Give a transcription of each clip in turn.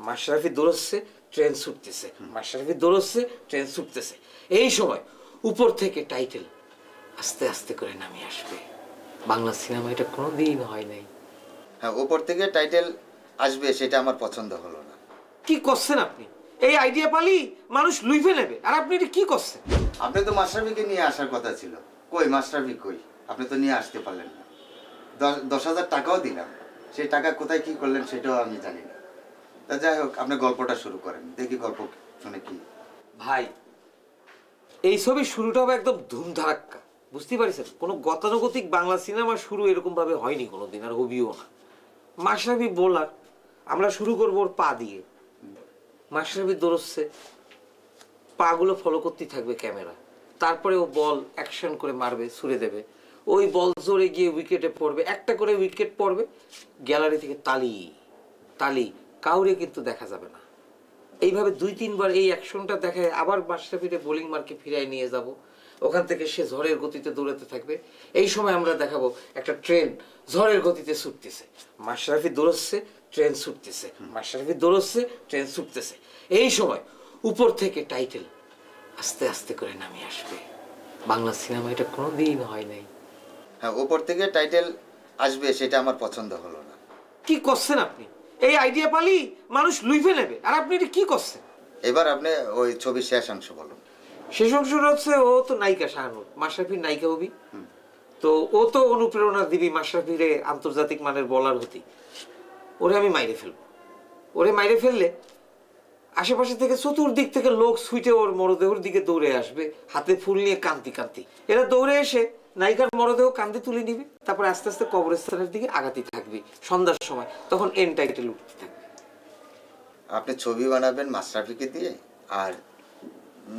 মাশরাফি দৌড়চ্ছে, ট্রেন ছুটতেছে, মাশরাফি দৌড়চ্ছে, ট্রেন ছুটতেছে। এই সময় উপর থেকে টাইটেল আস্তে আস্তে করে নামিয়ে আসবে। বাংলা সিনেমা এটা কোনোদিন হয় নাই। হ্যাঁ, উপর থেকে টাইটেল আসবে, সেটা আমার পছন্দ হলো না। কি করছেন আপনি? এই আইডিয়া পালি মানুষ লুইফে নেবে, আর আপনি এটা কি করছেন? আপনি তো মাশরাফিকে নিয়ে আসার কথা ছিল, কই মাশরাফি কই? আপনি তো নিয়ে আসতে পারলেন না। 10,000 টাকাও দিলাম, সেই টাকা কোথায় কি করলেন সেটাও আমি জানি না। তা যাই হোক, আপনি গল্পটা শুরু করেন, দেখি গল্প শুনে কি। ভাই, এই ছবির শুরুটা হবে একদম ধুমধারাক্কা, বুঝতে পারছেন? কোনো গতানুগতিক বাংলা সিনেমা শুরু এরকম ভাবে হয়নি কোনোদিন, আর হবিও না। মাশরাফি বোলার, আমরা শুরু করবো ওর পা দিয়ে। মাশরাফি দৌড়চ্ছে, পা গুলো ফলো করতেই থাকবে ক্যামেরা। তারপরে ও বল অ্যাকশন করে মারবে, ছুড়ে দেবে। ওই বল জোরে গিয়ে উইকেটে পড়বে, একটা করে উইকেট পড়বে, গ্যালারি থেকে তালি তালি, কাউরে কিন্তু দেখা যাবে না। এইভাবে 2-3 বার এই অ্যাকশনটা দেখায় আবার মাশরাফিরে বোলিং মার্কে ফিরায় নিয়ে যাব। ওখান থেকে সে ঝড়ের গতিতে দৌড়াতে থাকবে। এই সময় আমরা দেখাবো একটা ট্রেন ঝড়ের গতিতে ছুটতেছে, মাশরাফি দৌড়চ্ছে, ট্রেন ছুটতেছে, মাশরাফি দৌড়চ্ছে, ট্রেন ছুটতেছে। এই সময় উপর থেকে টাইটেল আস্তে আস্তে করে নামিয়ে আসবে। বাংলা সিনেমা এটা কোনোদিন হয় নাই। হ্যাঁ, উপর থেকে টাইটেল আসবে, সেটা আমার পছন্দ হলো না। কি করছেন আপনি? এই আইডিয়া পালি মানুষ লুইফে নেবে, আর আপনি এটা কি করছেন? এবার আপনি ওই ছবির শেষ অংশ বলুন। শেষ অংশটা হচ্ছে, ও তো নায়িকা শাহানুর, মাশরাফির নায়িকা হবি, তো ও তো অনুপ্রেরণা দিবি মাশরাফিরে আন্তর্জাতিক মানের বলার হতি। ওরে আমি মাইরে ফেলবো। ওরে মাইরে ফেললে আশেপাশে থেকে চতুর্দিক থেকে লোক ছুটে ওর মরদেহর দিকে দৌড়ে আসবে, হাতে ফুল নিয়ে কান্তি কান্তি। এরা দৌড়ে এসে নায়িকার মরদেহ কান্দে তুলে নিবে, তারপরে আস্তে আস্তে কবরস্থানের দিকে আগাতে থাকবে। সন্ধ্যার সময় তখন এন্ড টাইটেল উঠতে থাকবে। আপনি ছবি বানাবেন মাশরাফিকে দিয়ে, আর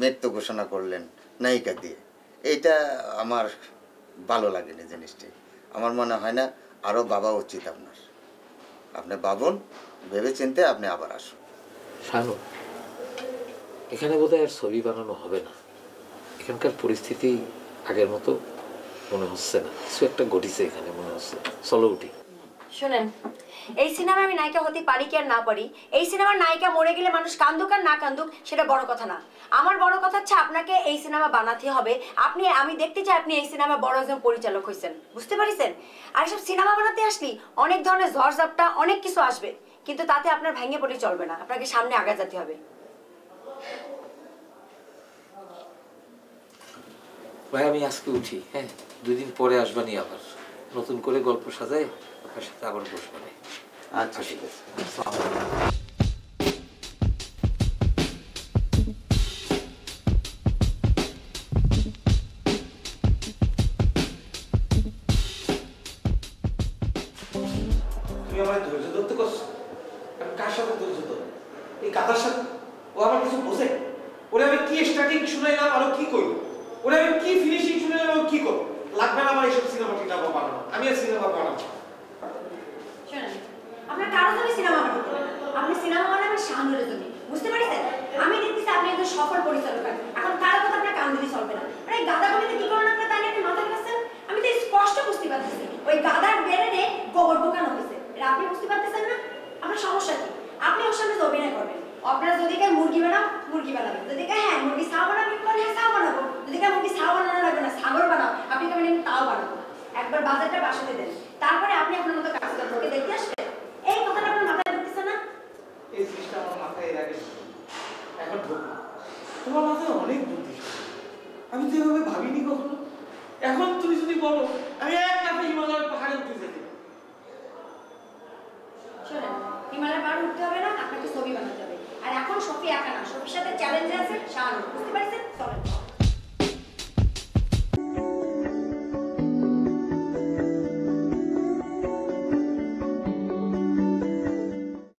মৃত্যু ঘোষণা করলেন নায়িকা দিয়ে। এইটা আমার ভালো লাগেনি জিনিসটি। আমার মনে হয় না আরও ভাবা উচিত আপনার। আপনি ভাবুন, ভেবে চিন্তে আপনি আবার আসুন। শানু, এখানে বোধহয় আর ছবি বানানো হবে না। এখানকার পরিস্থিতি আগের মতো মনে হচ্ছে না, কিছু একটা ঘটিছে এখানে মনে হচ্ছে। চলো উঠি। শুনেন, এই সিনেমায় আমি নায়িকা হতে পারি কি আর না পারি, এই সিনেমার নায়িকা মরে গেলে মানুষ কান্দুক আর না কান্দুক সেটা বড় কথা না। আমার বড় কথা হচ্ছে আপনাকে এই সিনেমা বানাতে হবে। আমি দেখতে চাই আপনি এই সিনেমা বড় একজন পরিচালক হয়েছেন, বুঝতে পারিছেন? আর এসব সিনেমা বানাতে আসলে অনেক ধরনের ঝড়ঝাপটা অনেক কিছু আসবে, কিন্তু তাতে আপনার ভেঙে পড়ে চলবে না, আপনাকে সামনে আগা যেতে হবে। ভাই আমি আজকে উঠি, হ্যাঁ 2 দিন পরে আসবানি, আবার নতুন করে গল্প সাজায় আপনার সাথে আবার বসবানি। আচ্ছা, ঠিক আছে। তুমি আমার ধৈর্য ধরতে করছো? আমি কার সাথে ধৈর্য ধরবো? এই কাতার সাথে? ও আমার কিছু বোঝে? ওরে আমি কি স্টার্টিং শুনাইলাম আর কি করি? ওরে আমি কি ফিনিশিং শুনাইলাম আর কি করব? লাগবে না আমার এইসব সিনেমা টিনেমা বানানো। আমি আর সিনেমা বানাবো। শুনেন, আপনার কারো জন্য সিনেমা বানাতে হবে, আপনি সিনেমা বানাবেন শাহানুরের জন্য, বুঝতে পারছেন? আমি দেখতেছি আপনি একজন সফল পরিচালক, এখন কারো কথা আপনার কান দিলে চলবে না। আর এই গাদা কবিতে কি করেন আপনার, তাই নিয়ে আপনি মাথা গেছেন? আমি তো স্পষ্ট বুঝতে পারতেছি ওই গাদার বেরেনে গোবর ঢোকানো হয়েছে, এটা আপনি বুঝতে পারতেছেন না? আপনার সমস্যা কি? আপনি ওর সামনে অভিনয় করবেন। আপনারা যদি কেউ মুরগি বানাও মুরগি বানাবেন, যদি কেউ হ্যাঁ মুরগি ছাও বানাবেন হ্যাঁ ছাও বানাবো, যদি কেউ মুরগি ছাও বানানো লাগবে না ছাগল বানাও, আপনি কেমন তাও বানাবো। একবার বাজারটা বাসাতে দেন, তারপরে আপনি আপনার মতো কাজ করেন, ওকে দেখতে আসবেন। এই কথাটা আপনার মাথায় ঢুকতেছে না? এই জিনিসটা আমার মাথায় এর আগে এখন ঢুকলো। তোমার মাথায় অনেক বুদ্ধি, আমি তো এভাবে ভাবিনি কখনো। এখন তুমি যদি বলো আমি এক লাফে হিমালয়ের পাহাড়ে উঠে যেতে। শোনেন, হিমালয়ের পাহাড়ে উঠতে হবে না, আপনাকে ছবি বানাতে হবে। আর এখন সফি একা না, সফির সাথে চ্যালেঞ্জ আছে শাহানুর, বুঝতে পারছেন? চলেন।